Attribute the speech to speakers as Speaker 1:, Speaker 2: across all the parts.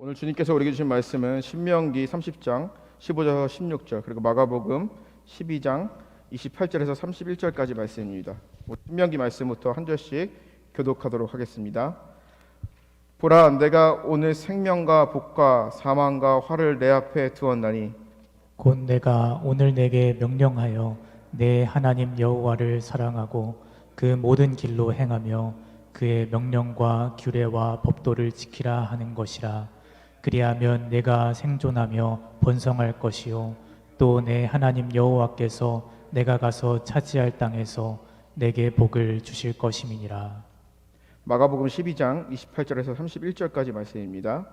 Speaker 1: 오늘 주님께서 우리에게 주신 말씀은 신명기 30장 15절에서 16절 그리고 마가복음 12장 28절에서 31절까지 말씀입니다. 신명기 말씀부터 한 절씩 교독하도록 하겠습니다. 보라, 내가 오늘 생명과 복과 사망과 화를 내 앞에 두었나니
Speaker 2: 곧 내가 오늘 내게 명령하여 내 하나님 여호와를 사랑하고 그 모든 길로 행하며 그의 명령과 규례와 법도를 지키라 하는 것이라. 그리하면 내가 생존하며 번성할 것이요 또 내 하나님 여호와께서 내가 가서 차지할 땅에서 내게 복을 주실 것임이니라.
Speaker 1: 마가복음 12장 28절에서 31절까지 말씀입니다.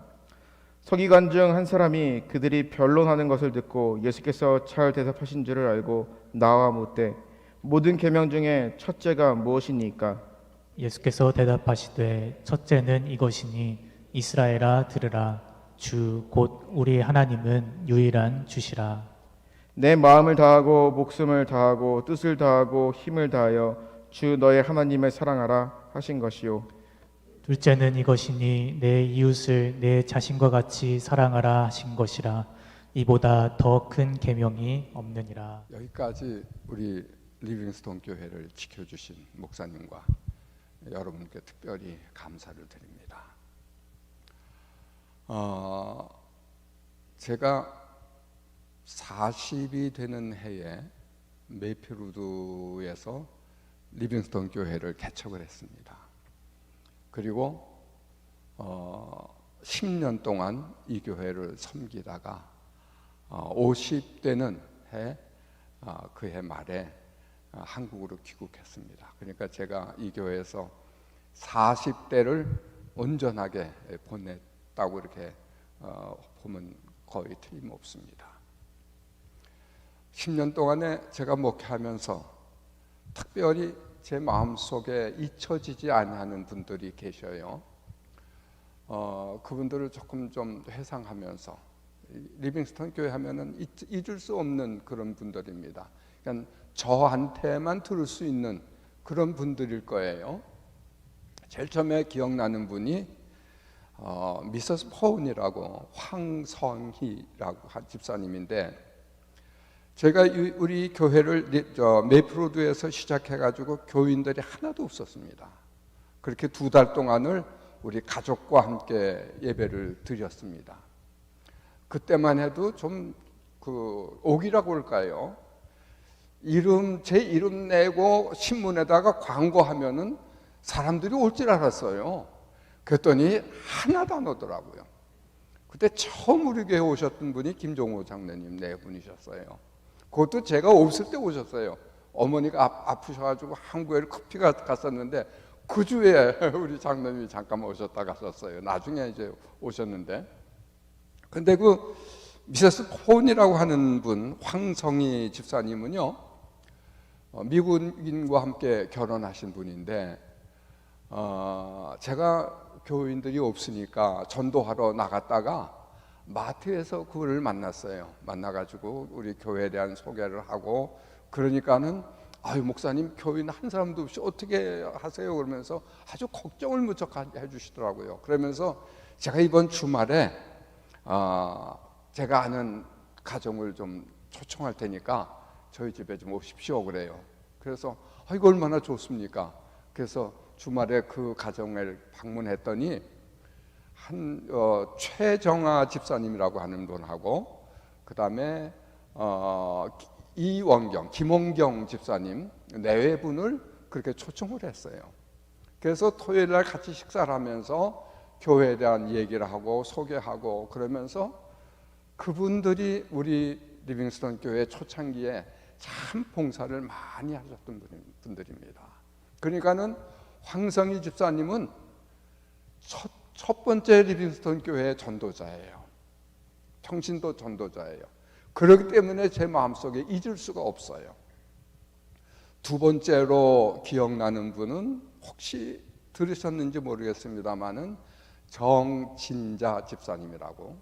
Speaker 1: 서기관 중 한 사람이 그들이 변론하는 것을 듣고 예수께서 잘 대답하신 줄을 알고 나와 묻되 모든 계명 중에 첫째가 무엇이니까?
Speaker 2: 예수께서 대답하시되 첫째는 이것이니 이스라엘아 들으라. 주 곧 우리 하나님은 유일한 주시라.
Speaker 1: 내 마음을 다하고 목숨을 다하고 뜻을 다하고 힘을 다하여 주 너의 하나님을 사랑하라 하신 것이요.
Speaker 2: 둘째는 이것이니 내 이웃을 내 자신과 같이 사랑하라 하신 것이라. 이보다 더 큰 계명이 없느니라.
Speaker 3: 여기까지 우리 리빙스톤 교회를 지켜주신 목사님과 여러분께 특별히 감사를 드립니다. 제가 40이 되는 해에 메이필우드에서 리빙스톤 교회를 개척을 했습니다. 그리고 10년 동안 이 교회를 섬기다가 50되는 해 그 해 말에 한국으로 귀국했습니다. 그러니까 제가 이 교회에서 40대를 온전하게 보냈다고 이렇게 보면 거의 틀림없습니다. 10년 동안에 제가 목회하면서 특별히 제 마음속에 잊혀지지 않는 분들이 계셔요. 그분들을 조금 좀 회상하면서 리빙스톤 교회 하면은 잊을 수 없는 그런 분들입니다. 그러니까 저한테만 들을 수 있는 그런 분들일 거예요. 제일 처음에 기억나는 분이 미세스 포운이라고 황성희라고 한 집사님인데, 제가 우리 교회를 메이플우드에서 시작해가지고 교인들이 하나도 없었습니다. 그렇게 2달 동안을 우리 가족과 함께 예배를 드렸습니다. 그때만 해도 좀 옥이라고 할까요? 제 이름 내고 신문에다가 광고하면은 사람들이 올 줄 알았어요. 그랬더니 하나도 안 오더라고요. 그때 처음 우리 교회 오셨던 분이 김종호 장로님 4분이셨어요. 그것도 제가 없을 때 오셨어요. 어머니가 아프셔가지고 한국에 급히 갔었는데 그 주에 우리 장로님이 잠깐 오셨다 갔었어요. 나중에 이제 오셨는데, 근데 그 미세스 폰이라고 하는 분 황성희 집사님은요, 미국인과 함께 결혼하신 분인데, 제가 교인들이 없으니까 전도하러 나갔다가 마트에서 그를 만났어요. 만나가지고 우리 교회에 대한 소개를 하고, 그러니까는 아유 목사님 교인 한 사람도 없이 어떻게 하세요? 그러면서 아주 걱정을 무척 해주시더라고요. 그러면서 제가 이번 주말에 제가 아는 가정을 좀 초청할 테니까 저희 집에 좀 오십시오 그래요. 그래서 이거 얼마나 좋습니까? 그래서 주말에 그 가정을 방문했더니 최정아 집사님이라고 하는 분하고, 그 다음에 이원경, 김원경 집사님 4분을 그렇게 초청을 했어요. 그래서 토요일 날 같이 식사를 하면서 교회에 대한 얘기를 하고 소개하고 그러면서 그분들이 우리 리빙스톤 교회 초창기에 참 봉사를 많이 하셨던 분들입니다. 그러니까는 황성희 집사님은 첫 번째 리빙스톤 교회의 전도자예요. 평신도 전도자예요. 그렇기 때문에 제 마음속에 잊을 수가 없어요. 2번째로 기억나는 분은 혹시 들으셨는지 모르겠습니다만은 정진자 집사님이라고,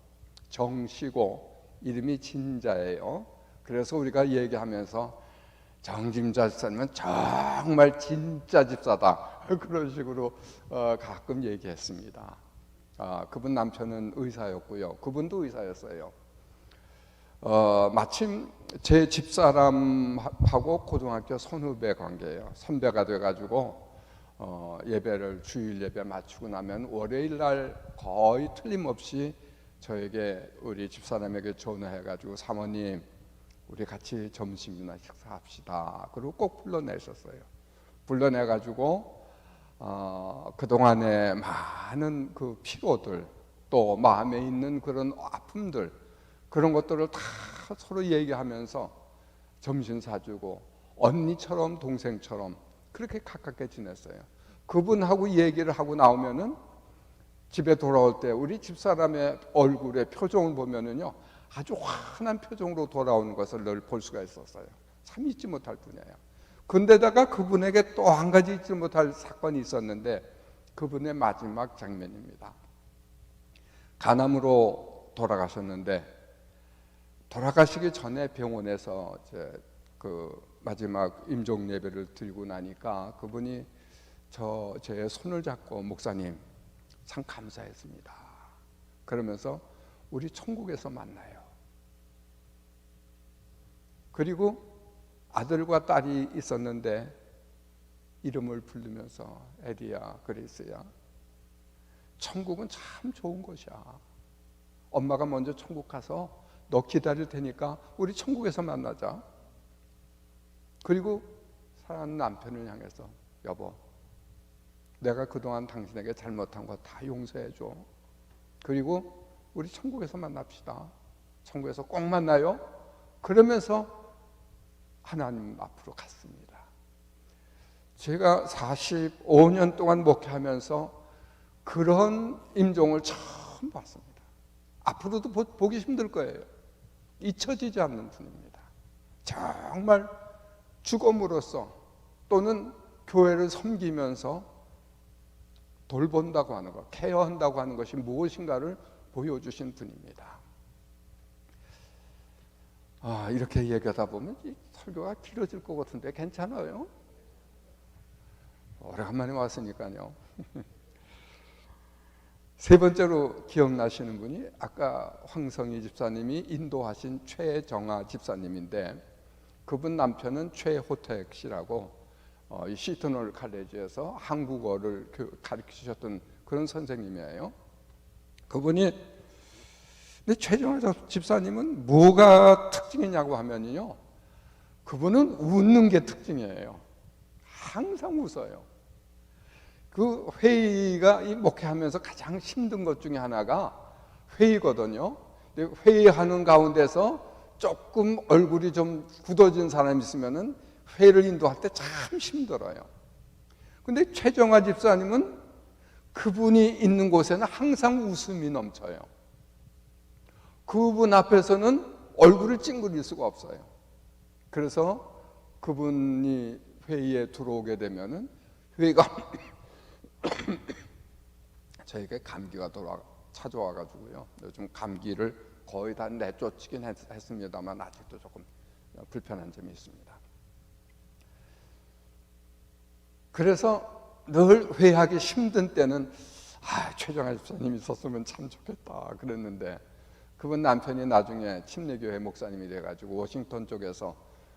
Speaker 3: 정시고 이름이 진자예요. 그래서 우리가 얘기하면서 정진자 집사님은 정말 진짜 집사다 그런 식으로 가끔 얘기했습니다. 그분 남편은 의사였고요. 그분도 의사였어요. 마침 제 집사람하고 고등학교 선후배 관계예요. 선배가 돼가지고 예배를 주일 예배 마치고 나면 월요일 날 거의 틀림없이 저에게 우리 집사람에게 전화해가지고 사모님 우리 같이 점심이나 식사합시다. 그리고 꼭 불러내셨어요. 불러내가지고 그동안에 많은 그 피로들 또 마음에 있는 그런 아픔들 그런 것들을 다 서로 얘기하면서 점심 사주고 언니처럼 동생처럼 그렇게 가깝게 지냈어요. 그분하고 얘기를 하고 나오면은 집에 돌아올 때 우리 집사람의 얼굴의 표정을 보면은요 아주 환한 표정으로 돌아오는 것을 늘 볼 수가 있었어요. 참 잊지 못할 분이에요. 근데다가 그분에게 또 한 가지 잊지 못할 사건이 있었는데 그분의 마지막 장면입니다. 간암으로 돌아가셨는데 돌아가시기 전에 병원에서 이제 그 마지막 임종 예배를 드리고 나니까 그분이 제 손을 잡고 목사님 참 감사했습니다. 그러면서 우리 천국에서 만나요. 그리고 아들과 딸이 있었는데 이름을 부르면서 에디야, 그리스야, 천국은 참 좋은 곳이야. 엄마가 먼저 천국 가서 너 기다릴 테니까 우리 천국에서 만나자. 그리고 사랑하는 남편을 향해서 여보, 내가 그동안 당신에게 잘못한 거 다 용서해 줘. 그리고 우리 천국에서 만납시다. 천국에서 꼭 만나요. 그러면서 하나님 앞으로 갔습니다. 제가 45년 동안 목회하면서 그런 임종을 처음 봤습니다. 앞으로도 보기 힘들 거예요. 잊혀지지 않는 분입니다. 정말 죽음으로써 또는 교회를 섬기면서 돌본다고 하는 것, 케어한다고 하는 것이 무엇인가를 보여주신 분입니다. 이렇게 얘기하다 보면 이 설교가 길어질 것 같은데 괜찮아요? 오래간만에 왔으니까요. 세 번째로 기억나시는 분이 아까 황성희 집사님이 인도하신 최정아 집사님인데 그분 남편은 최호택 씨라고 이 시트널 칼레지에서 한국어를 가르치셨던 그런 선생님이에요. 그분이 근데 최정아 집사님은 뭐가 특징이냐고 하면요, 그분은 웃는 게 특징이에요. 항상 웃어요. 그 회의가 이 목회하면서 가장 힘든 것 중에 하나가 회의거든요. 회의하는 가운데서 조금 얼굴이 좀 굳어진 사람이 있으면은 회의를 인도할 때 참 힘들어요. 근데 최정아 집사님은 그분이 있는 곳에는 항상 웃음이 넘쳐요. 그분 앞에서는 얼굴을 찡그릴 수가 없어요. 그래서 그분이 회의에 들어오게 되면은 회의가 저에게 감기가 찾아와가지고요. 요즘 감기를 거의 다 내쫓긴 했습니다만 아직도 조금 불편한 점이 있습니다. 그래서 늘 회의하기 힘든 때는 최정아 집사님이 있었으면 참 좋겠다 그랬는데 그분 남편이 나중에 침례교회 목사님이 돼가지고 워싱턴 쪽에서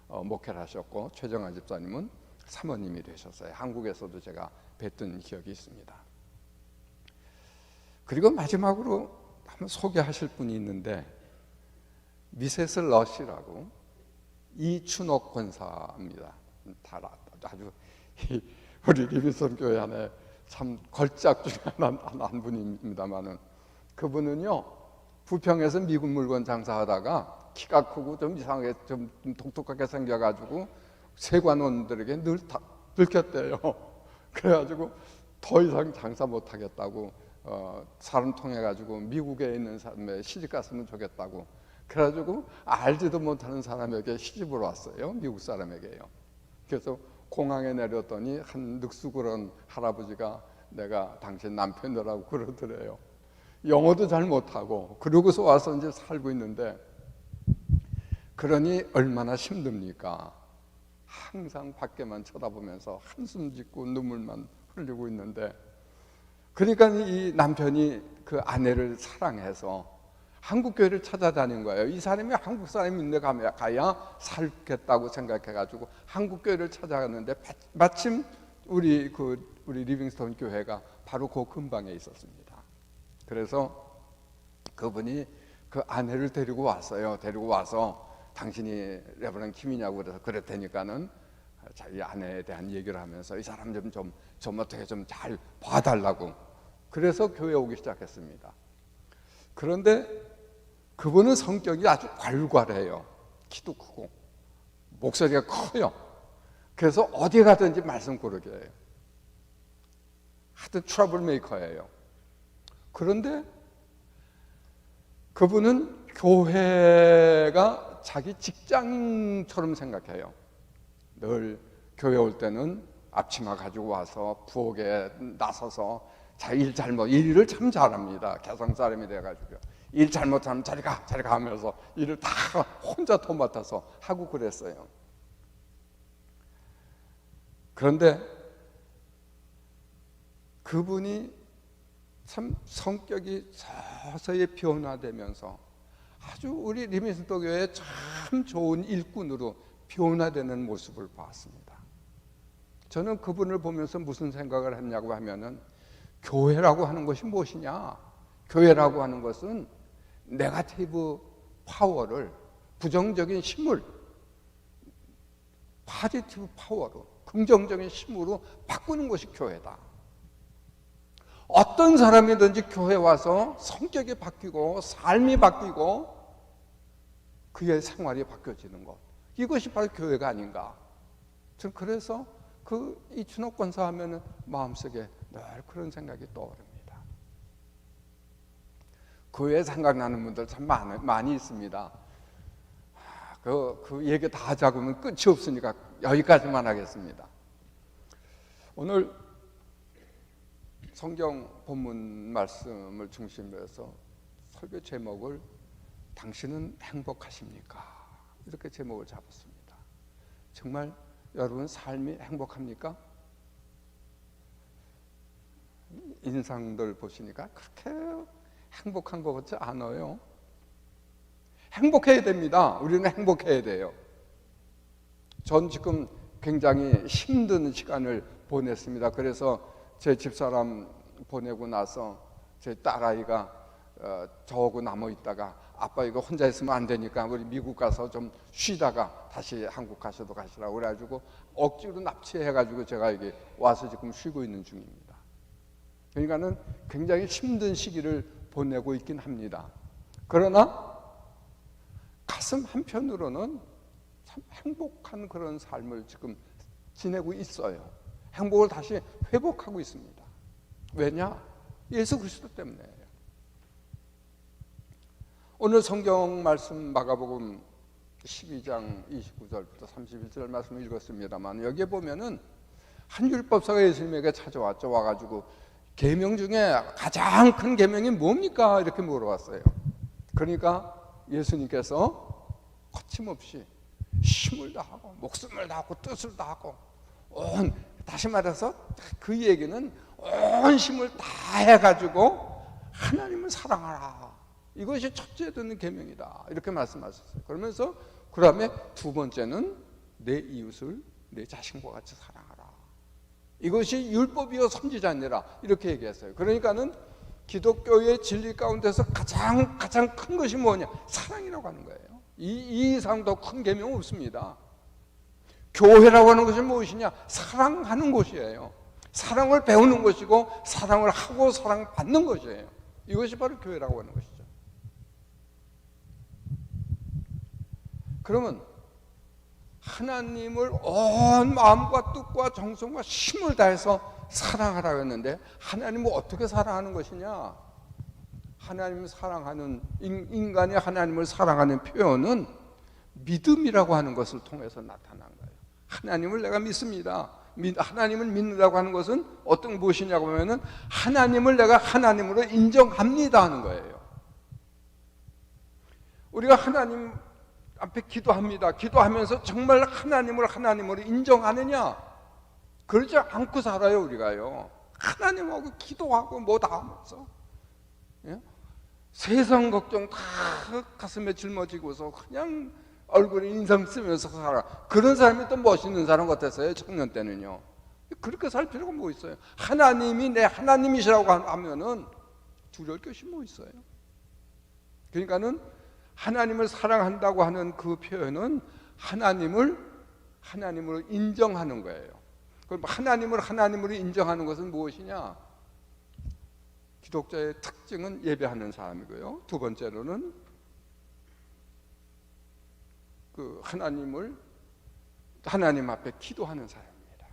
Speaker 3: 목회를 하셨고 최정아 집사님은 사모님이 되셨어요. 한국에서도 제가 뵀던 기억이 있습니다. 그리고 마지막으로 한번 소개하실 분이 있는데 미세스 러시라고 이춘옥 권사입니다. 아주 우리 리빙스턴 교회 안에 참 걸작 중에 한 분입니다만은 그분은요 부평에서 미국 물건 장사하다가 키가 크고 좀 이상하게 좀 독특하게 생겨가지고 세관원들에게 늘 들켰대요. 그래가지고 더 이상 장사 못하겠다고 사람 통해가지고 미국에 있는 사람에 시집 갔으면 좋겠다고 그래가지고 알지도 못하는 사람에게 시집을 왔어요. 미국 사람에게요. 그래서 공항에 내렸더니 한 늑수그런 할아버지가 내가 당신 남편이라고 그러더래요. 영어도 잘 못하고 그러고서 와서 이제 살고 있는데 그러니 얼마나 힘듭니까? 항상 밖에만 쳐다보면서 한숨 짓고 눈물만 흘리고 있는데 그러니까 이 남편이 그 아내를 사랑해서 한국 교회를 찾아다닌 거예요. 이 사람이 한국 사람인데 가야 살겠다고 생각해가지고 한국 교회를 찾아갔는데 마침 우리 리빙스턴 교회가 바로 그 근방에 있었습니다. 그래서 그분이 그 아내를 데리고 왔어요. 데리고 와서 당신이 레버넌 킴이냐고 그래서 그랬다니까는 자기 아내에 대한 얘기를 하면서 이 사람 좀 어떻게 좀 잘 봐달라고. 그래서 교회에 오기 시작했습니다. 그런데 그분은 성격이 아주 괄괄해요. 키도 크고 목소리가 커요. 그래서 어디 가든지 말씀 고르게 해요. 하여튼 트러블 메이커예요. 그런데 그분은 교회가 자기 직장처럼 생각해요. 늘 교회 올 때는 앞치마 가지고 와서 부엌에 나서서 자기 일을 참 잘합니다. 개성 사람이 돼가지고요. 일 잘못하면 저리 가 하면서 일을 다 혼자 도맡아서 하고 그랬어요. 그런데 그분이 참 성격이 서서히 변화되면서 아주 우리 리빙스턴 교회에 참 좋은 일꾼으로 변화되는 모습을 봤습니다. 저는 그분을 보면서 무슨 생각을 했냐고 하면은 교회라고 하는 것이 무엇이냐? 교회라고 하는 것은 네거티브 파워를 부정적인 힘을 파지티브 파워로 긍정적인 힘으로 바꾸는 것이 교회다. 어떤 사람이든지 교회 와서 성격이 바뀌고 삶이 바뀌고 그의 생활이 바뀌어지는 것, 이것이 바로 교회가 아닌가. 전 그래서 이춘옥 권사 하면은 마음속에 늘 그런 생각이 떠오릅니다. 교회 생각나는 분들 참 많이 있습니다. 그 얘기 다 하자고 하면 끝이 없으니까 여기까지만 하겠습니다. 오늘 성경 본문 말씀을 중심으로 해서 설교 제목을 당신은 행복하십니까? 이렇게 제목을 잡았습니다. 정말 여러분 삶이 행복합니까? 인상들 보시니까 그렇게 행복한 것 같지 않아요. 행복해야 됩니다. 우리는 행복해야 돼요. 전 지금 굉장히 힘든 시간을 보냈습니다. 그래서 제 집사람 보내고 나서 제 딸아이가 저하고 남아 있다가 아빠 이거 혼자 있으면 안 되니까 우리 미국 가서 좀 쉬다가 다시 한국 가셔도 가시라고 그래가지고 억지로 납치해가지고 제가 여기 와서 지금 쉬고 있는 중입니다. 그러니까는 굉장히 힘든 시기를 보내고 있긴 합니다. 그러나 가슴 한편으로는 참 행복한 그런 삶을 지금 지내고 있어요. 행복을 다시 회복하고 있습니다. 왜냐? 예수 그리스도 때문에요. 오늘 성경 말씀 마가복음 12장 29절부터 31절 말씀을 읽었습니다만 여기에 보면은 한 율법사가 예수님에게 찾아왔죠. 와가지고 계명 중에 가장 큰 계명이 뭡니까? 이렇게 물어봤어요. 그러니까 예수님께서 거침없이 힘을 다하고 목숨을 다하고 뜻을 다하고 다시 말해서 그 얘기는 온 힘을 다 해가지고 하나님을 사랑하라. 이것이 첫째 듣는 계명이다. 이렇게 말씀하셨어요. 그러면서 그 다음에 두 번째는 내 이웃을 내 자신과 같이 사랑하라. 이것이 율법이요 선지자니라. 이렇게 얘기했어요. 그러니까는 기독교의 진리 가운데서 가장 큰 것이 뭐냐? 사랑이라고 하는 거예요. 이 이상 더 큰 계명 없습니다. 교회라고 하는 것이 무엇이냐? 사랑하는 곳이에요. 사랑을 배우는 것이고 사랑을 하고 사랑받는 것이에요. 이것이 바로 교회라고 하는 것이죠. 그러면 하나님을 온 마음과 뜻과 정성과 힘을 다해서 사랑하라고 했는데 하나님을 어떻게 사랑하는 것이냐? 하나님을 사랑하는 인간이 하나님을 사랑하는 표현은 믿음이라고 하는 것을 통해서 나타난 거예요. 하나님을 내가 믿습니다. 하나님을 믿는다고 하는 것은 어떤 무엇이냐고 하면은 하나님을 내가 하나님으로 인정합니다 하는 거예요. 우리가 하나님 앞에 기도합니다. 기도하면서 정말 하나님을 하나님으로 인정하느냐? 그러지 않고 살아요, 우리가요. 하나님하고 기도하고 뭐 다 하면서 예? 세상 걱정 다 가슴에 짊어지고서 그냥 얼굴에 인상 쓰면서 살아. 그런 사람이 또 멋있는 사람 같았어요. 청년 때는요. 그렇게 살 필요가 뭐 있어요? 하나님이 내 하나님이시라고 하면은 두려울 것이 뭐 있어요? 그러니까는 하나님을 사랑한다고 하는 그 표현은 하나님으로 인정하는 거예요. 그럼 하나님으로 인정하는 것은 무엇이냐? 기독자의 특징은 예배하는 사람이고요. 두 번째로는 그 하나님 앞에 기도하는 사람입니다.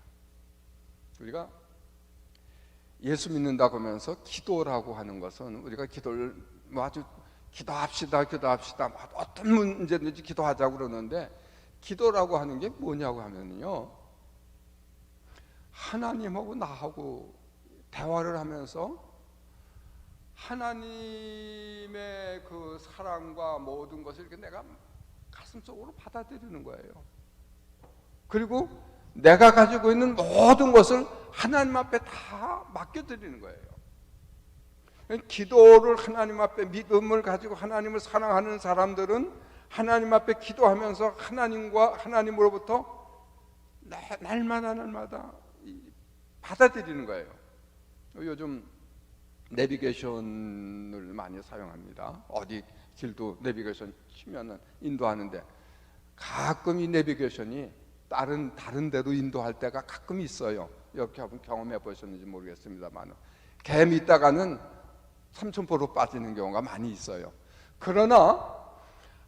Speaker 3: 우리가 예수 믿는다고 하면서 기도라고 하는 것은 우리가 기도를 아주 기도합시다 어떤 문제든지 기도하자고 그러는데 기도라고 하는 게 뭐냐고 하면요, 하나님하고 나하고 대화를 하면서 하나님의 그 사랑과 모든 것을 이렇게 내가 가슴속으로 받아들이는 거예요. 그리고 내가 가지고 있는 모든 것을 하나님 앞에 다 맡겨드리는 거예요. 기도를 하나님 앞에 믿음을 가지고 하나님을 사랑하는 사람들은 하나님 앞에 기도하면서 하나님으로부터 날마다 받아들이는 거예요. 요즘 내비게이션을 많이 사용합니다. 어디 길도 내비게이션 치면은 인도하는데 가끔 이 내비게이션이 다른 데로 인도할 때가 가끔 있어요. 이렇게 한번 경험해 보셨는지 모르겠습니다만 개 믿다가는 삼천포로 빠지는 경우가 많이 있어요. 그러나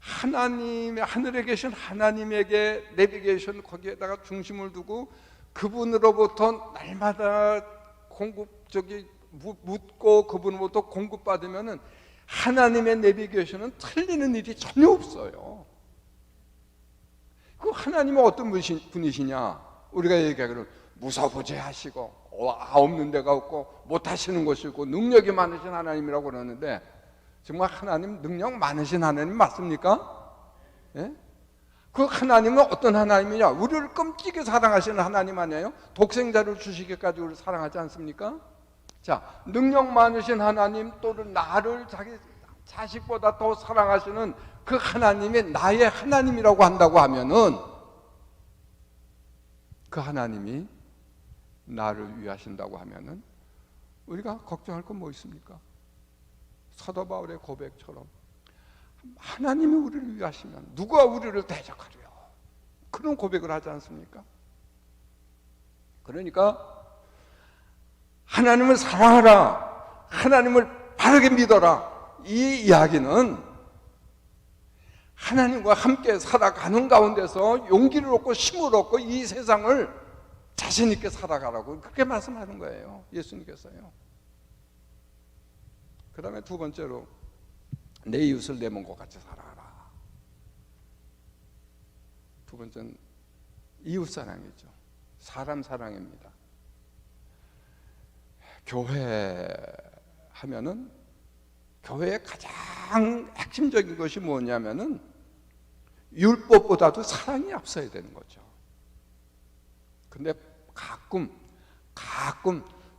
Speaker 3: 하늘에 계신 하나님에게 내비게이션 거기에다가 중심을 두고 그분으로부터 날마다 묻고 그분으로부터 공급받으면은 하나님의 내비게이션은 틀리는 일이 전혀 없어요. 그 하나님은 어떤 분이시냐? 우리가 얘기하기로 무소부재하시고 없는 데가 없고 못하시는 것이 없고 능력이 많으신 하나님이라고 그러는데 정말 하나님 능력 많으신 하나님 맞습니까? 예? 그 하나님은 어떤 하나님이냐? 우리를 끔찍이 사랑하시는 하나님 아니에요? 독생자를 주시기까지 우리를 사랑하지 않습니까? 자, 능력 많으신 하나님 또는 나를 자기 자식보다 더 사랑하시는 그 하나님이 나의 하나님이라고 한다고 하면은 그 하나님이 나를 위하신다고 하면은 우리가 걱정할 건 뭐 있습니까? 사도 바울의 고백처럼 하나님이 우리를 위하시면 누가 우리를 대적하리요? 그런 고백을 하지 않습니까? 그러니까 하나님을 사랑하라, 하나님을 바르게 믿어라, 이 이야기는 하나님과 함께 살아가는 가운데서 용기를 얻고 힘을 얻고 이 세상을 자신 있게 살아가라고 그렇게 말씀하는 거예요, 예수님께서요. 그 다음에 두 번째로 내 이웃을 내 몸과 같이 살아라. 두 번째는 이웃 사랑이죠. 사람 사랑입니다. 교회 하면은 교회의 가장 핵심적인 것이 뭐냐면은 율법보다도 사랑이 앞서야 되는 거죠. 근데 가끔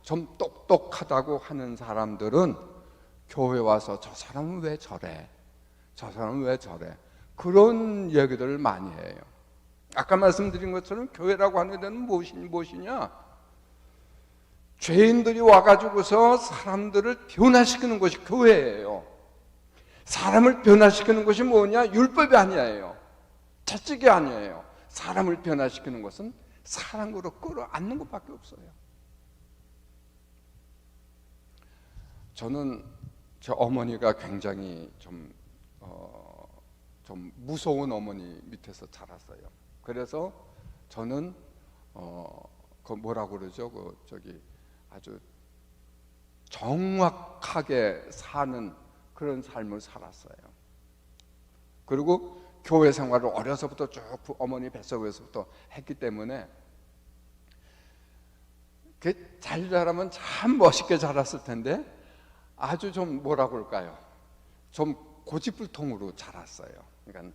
Speaker 3: 좀 똑똑하다고 하는 사람들은 교회 와서 저 사람은 왜 저래? 저 사람은 왜 저래? 그런 얘기들을 많이 해요. 아까 말씀드린 것처럼 교회라고 하는 데는 무엇이냐? 죄인들이 와가지고서 사람들을 변화시키는 것이 교회예요. 사람을 변화시키는 것이 뭐냐? 율법이 아니에요. 채찍이 아니에요. 사람을 변화시키는 것은 사랑으로 끌어안는 것밖에 없어요. 저는 제 어머니가 굉장히 좀 무서운 어머니 밑에서 자랐어요. 그래서 저는 그 뭐라고 그러죠? 아주 정확하게 사는 그런 삶을 살았어요. 그리고 교회 생활을 어려서부터 쭉 어머니 뱃속에서부터 했기 때문에 잘 자라면 참 멋있게 자랐을 텐데 아주 좀 뭐라고 할까요? 좀 고집불통으로 자랐어요. 그러니까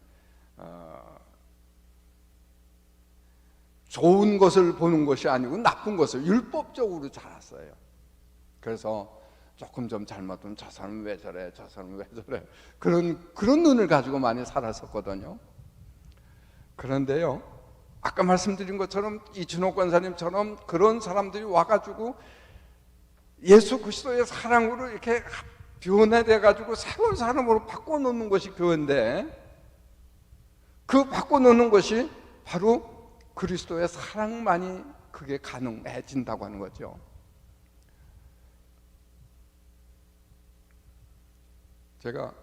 Speaker 3: 좋은 것을 보는 것이 아니고 나쁜 것을 율법적으로 자랐어요. 그래서 조금 좀 잘못하면 저 사람은 왜 저래, 저 사람은 왜 저래, 그런 눈을 가지고 많이 살았었거든요. 그런데요, 아까 말씀드린 것처럼 이준옥 권사님처럼 그런 사람들이 와가지고 예수 그리스도의 사랑으로 이렇게 변화돼 가지고 새로운 사람으로 바꿔놓는 것이 교회인데, 그 바꿔놓는 것이 바로 그리스도의 사랑만이 그게 가능해진다고 하는 거죠. 제가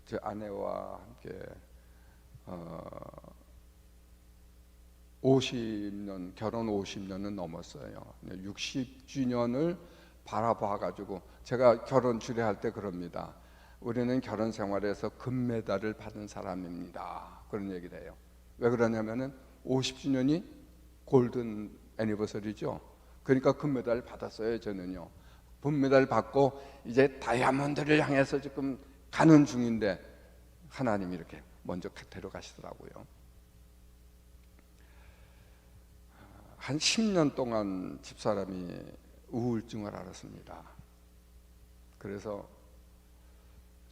Speaker 3: 제 아내와 함께 50년, 결혼 50년은 넘었어요. 60주년을 바라봐가지고 제가 결혼 주례할 때 그럽니다. 우리는 결혼 생활에서 금메달을 받은 사람입니다. 그런 얘기를 해요. 왜 그러냐면은 50주년이 골든 애니버서리죠. 그러니까 금메달 받았어요. 저는요. 금메달 받고 이제 다이아몬드를 향해서 지금 가는 중인데 하나님이 이렇게 먼저 데려가시더라고요. 한 10년 동안 집사람이 우울증을 앓았습니다. 그래서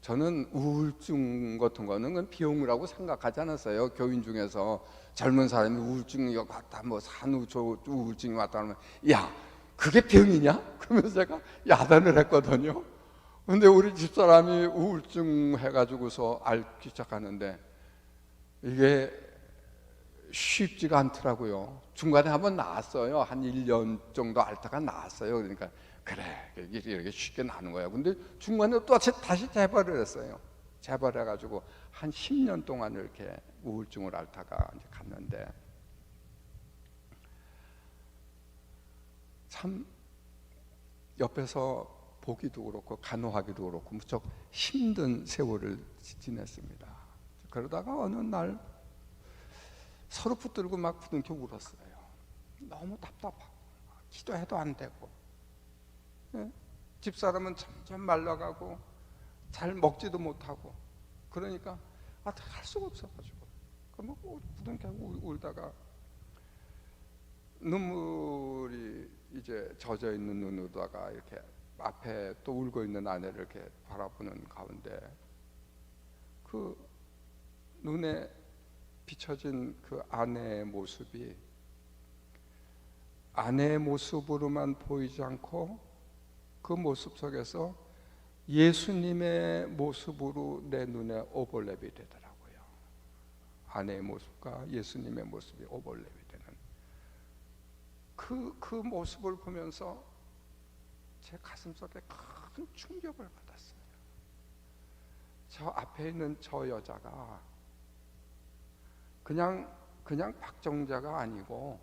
Speaker 3: 저는 우울증 같은 거는 비용이라고 생각하지 않았어요. 교인 중에서 젊은 사람이 우울증이 왔다, 뭐 산후 우울증이 왔다 하면, 야, 그게 병이냐? 그러면서 제가 야단을 했거든요. 근데 우리 집사람이 우울증 해가지고서 앓기 시작하는데 이게 쉽지가 않더라고요. 중간에 한번 나았어요. 한 1년 정도 앓다가 나았어요. 그러니까 그래, 이렇게 쉽게 나는 거야. 근데 중간에 또 다시 재발을 했어요. 재발해가지고 한 10년 동안 이렇게 우울증을 앓다가 이제 갔는데, 참 옆에서 보기도 그렇고 간호하기도 그렇고 무척 힘든 세월을 지냈습니다. 그러다가 어느 날 서로 붙들고 막 부둥켜 울었어요. 너무 답답하고 기도해도 안 되고, 집사람은 점점 말라가고 잘 먹지도 못하고, 그러니까 할 수가 없어가지고 그막 부둥켜 울다가 눈물이 이제 젖어 있는 눈으로다가 이렇게 앞에 또 울고 있는 아내를 이렇게 바라보는 가운데 그 눈에 비춰진 그 아내의 모습이 아내의 모습으로만 보이지 않고 그 모습 속에서 예수님의 모습으로 내 눈에 오버랩이 되더라고요. 아내의 모습과 예수님의 모습이 오버랩이 되는 그 모습을 보면서 제 가슴속에 큰 충격을 받았어요. 저 앞에 있는 저 여자가 그냥 박정자가 아니고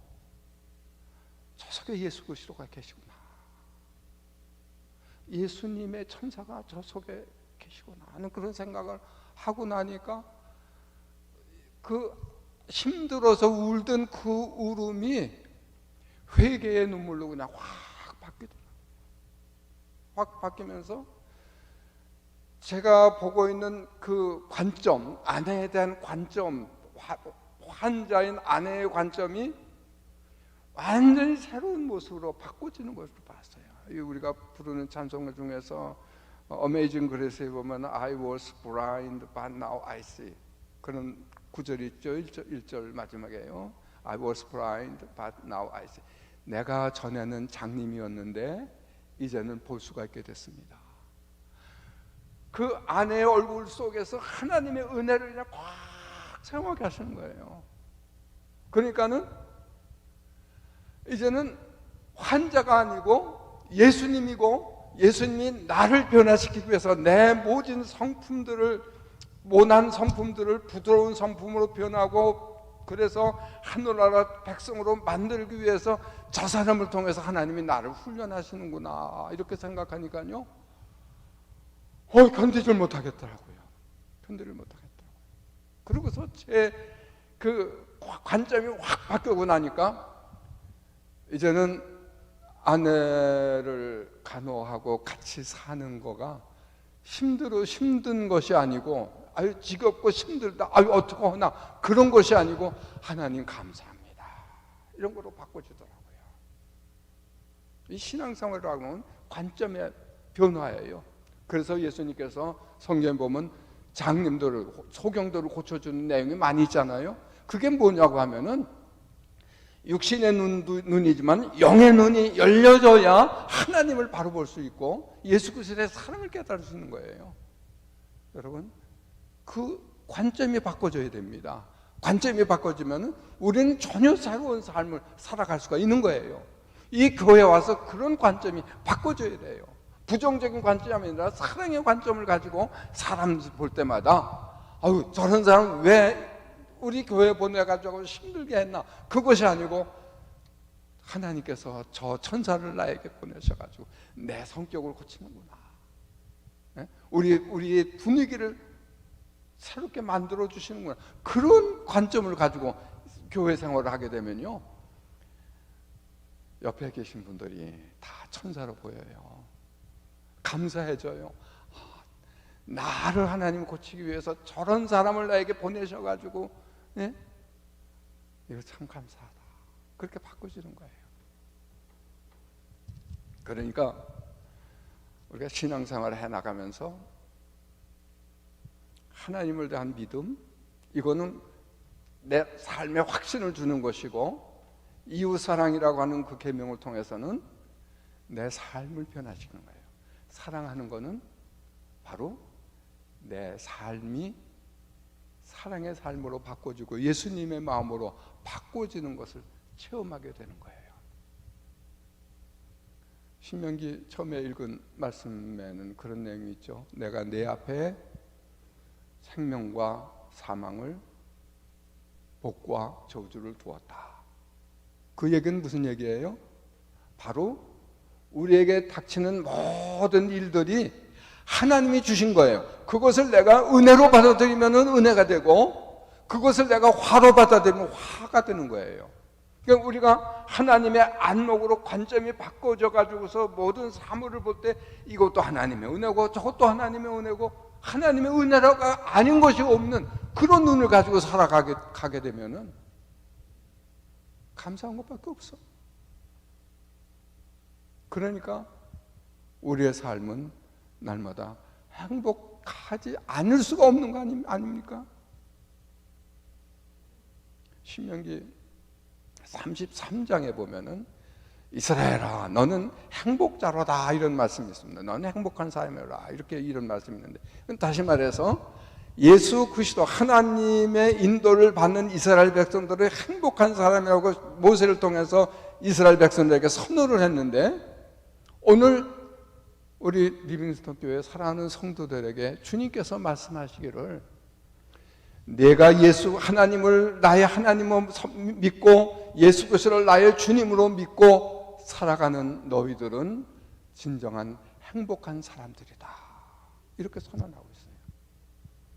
Speaker 3: 저 속에 예수 그리스도가 계시구나. 예수님의 천사가 저 속에 계시구나 하는 그런 생각을 하고 나니까 그 힘들어서 울던 그 울음이 회개의 눈물로 그냥 확 바뀌더라고요. 확 바뀌면서 제가 보고 있는 그 관점, 아내에 대한 관점, 환자인 아내의 관점이 완전히 새로운 모습으로 바꿔지는 것을 봤어요. 우리가 부르는 찬송가 중에서 Amazing Grace에 보면 I was blind but now I see, 그런 구절이 있죠. 1절 마지막에요. I was blind but now I see. 내가 전에는 장님이었는데 이제는 볼 수가 있게 됐습니다. 그 아내의 얼굴 속에서 하나님의 은혜를 그냥 꽉 채워게 하시는 거예요. 그러니까는 이제는 환자가 아니고 예수님이고, 예수님이 나를 변화시키기 위해서 내 모든 성품들을, 모난 성품들을 부드러운 성품으로 변하고, 그래서 하늘나라 백성으로 만들기 위해서 저 사람을 통해서 하나님이 나를 훈련하시는구나 이렇게 생각하니까요, 견디질 못하겠더라고요. 견디질 못하겠더라고요. 그러고서 제 그 관점이 확 바뀌고 나니까 이제는 아내를 간호하고 같이 사는 거가 힘든 것이 아니고, 아유 지겹고 힘들다, 아유 어떡하나, 그런 것이 아니고 하나님 감사합니다 이런 거로 바꿔주더라고요. 이 신앙생활이라고 하면 관점의 변화예요. 그래서 예수님께서 성경에 보면 장님들을, 소경들을 고쳐주는 내용이 많이 있잖아요. 그게 뭐냐고 하면은 육신의 눈이지만 영의 눈이 열려져야 하나님을 바로 볼 수 있고 예수 그리스도의 사랑을 깨달을 수 있는 거예요. 여러분, 그 관점이 바꿔져야 됩니다. 관점이 바꿔지면 우리는 전혀 새로운 삶을 살아갈 수가 있는 거예요. 이 교회에 와서 그런 관점이 바꿔져야 돼요. 부정적인 관점이 아니라 사랑의 관점을 가지고 사람 볼 때마다 아유, 저런 사람 왜 우리 교회 보내가지고 힘들게 했나? 그것이 아니고 하나님께서 저 천사를 나에게 보내셔가지고 내 성격을 고치는구나. 우리의 분위기를 새롭게 만들어 주시는구나. 그런 관점을 가지고 교회 생활을 하게 되면요, 옆에 계신 분들이 다 천사로 보여요. 감사해져요. 나를 하나님 고치기 위해서 저런 사람을 나에게 보내셔가지고, 예? 이거 참 감사하다. 그렇게 바꿔지는 거예요. 그러니까 우리가 신앙생활을 해나가면서 하나님을 대한 믿음, 이거는 내 삶에 확신을 주는 것이고, 이웃사랑이라고 하는 그 계명을 통해서는 내 삶을 변화시키는 거예요. 사랑하는 것은 바로 내 삶이 사랑의 삶으로 바꿔지고 예수님의 마음으로 바꿔지는 것을 체험하게 되는 거예요. 신명기 처음에 읽은 말씀에는 그런 내용이 있죠. 내가 내 앞에 생명과 사망을, 복과 저주를 두었다. 그 얘기는 무슨 얘기예요? 바로 우리에게 닥치는 모든 일들이 하나님이 주신 거예요. 그것을 내가 은혜로 받아들이면 은혜가 되고, 그것을 내가 화로 받아들이면 화가 되는 거예요. 그러니까 우리가 하나님의 안목으로 관점이 바꿔져 가지고서 모든 사물을 볼 때 이것도 하나님의 은혜고 저것도 하나님의 은혜고, 하나님의 은혜라고 아닌 것이 없는 그런 눈을 가지고 살아가게 되면은 감사한 것밖에 없어. 그러니까 우리의 삶은 날마다 행복하지 않을 수가 없는 거 아닙니까? 신명기 33장에 보면은 이스라엘아, 너는 행복자로다, 이런 말씀이 있습니다. 너는 행복한 사람이라, 이렇게 이런 말씀이 있는데, 다시 말해서 예수 그리스도 하나님의 인도를 받는 이스라엘 백성들을 행복한 사람이라고 모세를 통해서 이스라엘 백성들에게 선언을 했는데, 오늘 우리 리빙스턴 교회 사랑하는 성도들에게 주님께서 말씀하시기를, 내가 예수 하나님을 나의 하나님으로 믿고 예수 그리스도를 나의 주님으로 믿고 살아가는 너희들은 진정한 행복한 사람들이다, 이렇게 선언하고 있어요.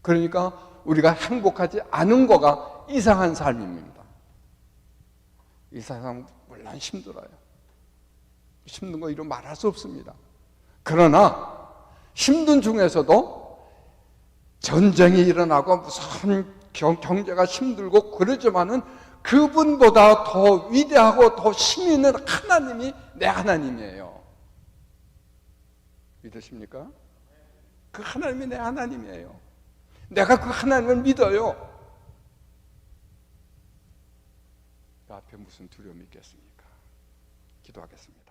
Speaker 3: 그러니까 우리가 행복하지 않은 거가 이상한 삶입니다. 이 세상 물론 힘들어요. 힘든 거 이루 말할 수 없습니다. 그러나 힘든 중에서도 전쟁이 일어나고 무슨 경제가 힘들고 그러지만은 그분보다 더 위대하고 더 힘 있는 하나님이 내 하나님이에요. 믿으십니까? 그 하나님이 내 하나님이에요. 내가 그 하나님을 믿어요. 그 앞에 무슨 두려움이 있겠습니까? 기도하겠습니다.